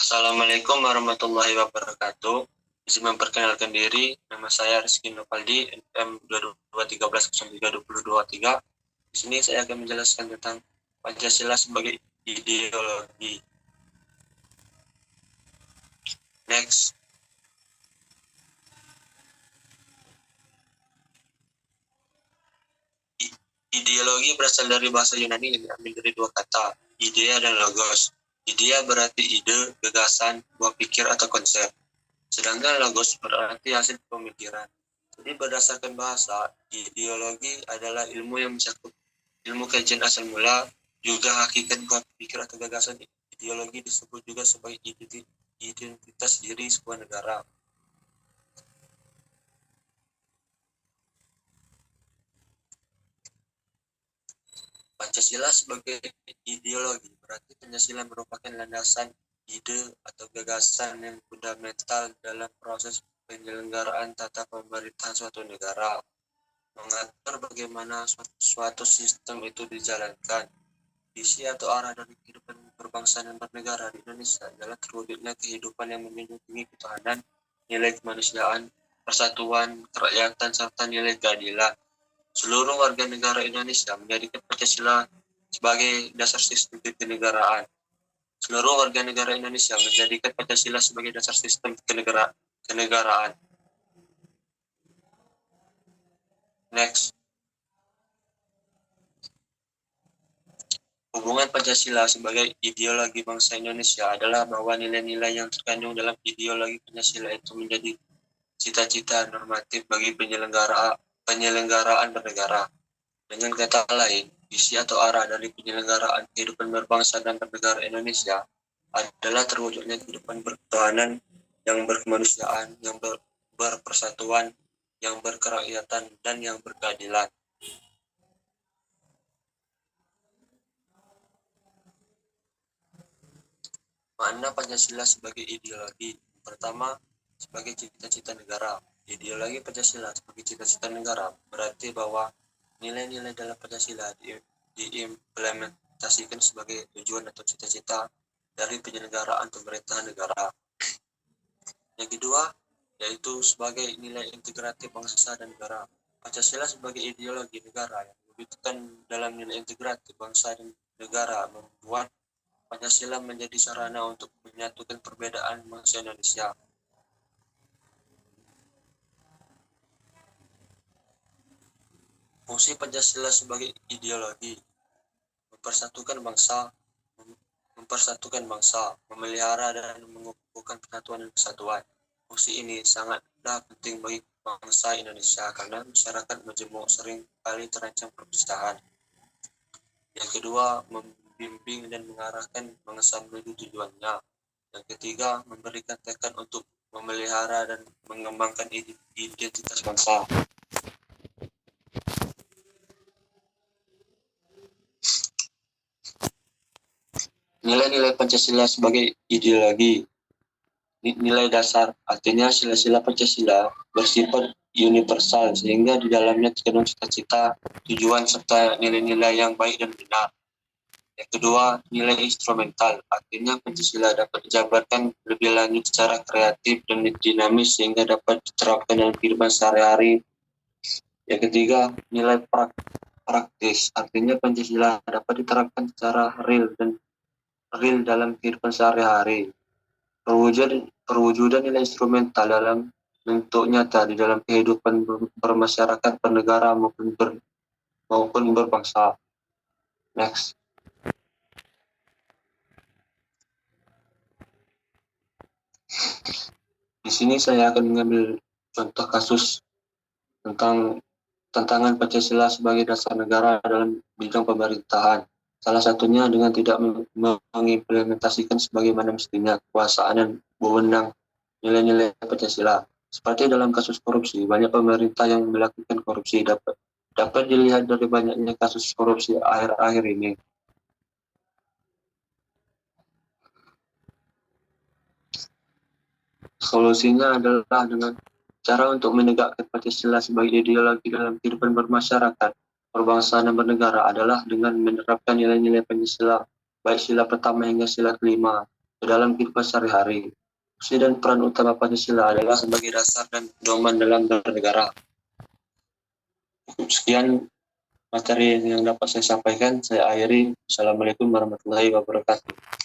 Assalamualaikum warahmatullahi wabarakatuh. Izin memperkenalkan diri, nama saya Rizky Nopaldi, NPM 2213032023. Di sini saya akan menjelaskan tentang Pancasila sebagai ideologi. Next. Ideologi berasal dari bahasa Yunani yang diambil dari dua kata, idea dan logos. Idea berarti ide, gagasan, buah pikir atau konsep. Sedangkan logos berarti hasil pemikiran. Jadi berdasarkan bahasa, ideologi adalah ilmu yang mencakup ilmu kajian asal mula, juga hakikat buah pikir atau gagasan. Ideologi disebut juga sebagai identitas diri sebuah negara. Pancasila sebagai ideologi berarti Pancasila merupakan landasan ide atau gagasan yang fundamental dalam proses penyelenggaraan tata pemerintahan suatu negara, mengatur bagaimana suatu sistem itu dijalankan. Visi atau arah dari kehidupan berbangsa dan bernegara di Indonesia adalah terwujudnya kehidupan yang menjunjung tinggi ketuhanan, nilai kemanusiaan, persatuan, kerakyatan, serta nilai keadilan. Seluruh warga negara Indonesia menjadikan Pancasila sebagai dasar sistem kenegaraan. Seluruh warga negara Indonesia menjadikan Pancasila sebagai dasar sistem kenegaraan. Next. Hubungan Pancasila sebagai ideologi bangsa Indonesia adalah bahwa nilai-nilai yang terkandung dalam ideologi Pancasila itu menjadi cita-cita normatif bagi penyelenggaraan bernegara. Dengan kata lain, visi atau arah dari penyelenggaraan kehidupan berbangsa dan bernegara Indonesia adalah terwujudnya kehidupan berketuhanan yang berkemanusiaan, yang berpersatuan, yang berkerakyatan, dan yang berkeadilan. Makna Pancasila sebagai ideologi. Pertama, sebagai cita-cita negara. Ideologi Pancasila sebagai cita-cita negara berarti bahwa nilai-nilai dalam Pancasila diimplementasikan sebagai tujuan atau cita-cita dari penyelenggaraan pemerintahan negara. Yang kedua, yaitu sebagai nilai integratif bangsa dan negara. Pancasila sebagai ideologi negara yang diwujudkan dalam nilai integratif bangsa dan negara membuat Pancasila menjadi sarana untuk menyatukan perbedaan bangsa Indonesia. Fungsi Pancasila sebagai ideologi mempersatukan bangsa, memelihara dan mengukuhkan persatuan dan kesatuan. Fungsi ini sangatlah penting bagi bangsa Indonesia karena masyarakat majemuk sering kali terancam perpecahan. Yang kedua, membimbing dan mengarahkan bangsa menuju tujuannya. Yang ketiga, memberikan tekad untuk memelihara dan mengembangkan identitas bangsa. Nilai-nilai Pancasila sebagai ideologi. Nilai dasar, artinya sila-sila Pancasila bersifat universal sehingga di dalamnya terkandung cita-cita, tujuan serta nilai-nilai yang baik dan benar. Yang kedua, nilai instrumental, artinya Pancasila dapat dijabarkan lebih lanjut secara kreatif dan dinamis sehingga dapat diterapkan dalam kehidupan sehari-hari. Yang ketiga, nilai praktis, artinya Pancasila dapat diterapkan secara real dalam kehidupan sehari-hari. Perwujudan nilai instrumental dalam bentuk nyata di dalam kehidupan bermasyarakat, bernegara maupun berbangsa. Next. Di sini saya akan mengambil contoh kasus tentang tantangan Pancasila sebagai dasar negara dalam bidang pemerintahan. Salah satunya dengan tidak mengimplementasikan sebagaimana mestinya kekuasaan dan wewenang nilai-nilai Pancasila. Seperti dalam kasus korupsi, banyak pemerintah yang melakukan korupsi dapat dilihat dari banyaknya kasus korupsi akhir-akhir ini. Solusinya adalah dengan cara untuk menegakkan Pancasila sebagai ideologi dalam kehidupan bermasyarakat, berbangsa dan bernegara adalah dengan menerapkan nilai-nilai Pancasila, baik sila pertama hingga sila kelima. dalam kehidupan sehari-hari. Fungsi dan peran utama Pancasila adalah sebagai dasar dan pedoman dalam bernegara. Sekian materi yang dapat saya sampaikan. Saya akhiri. Assalamualaikum warahmatullahi wabarakatuh.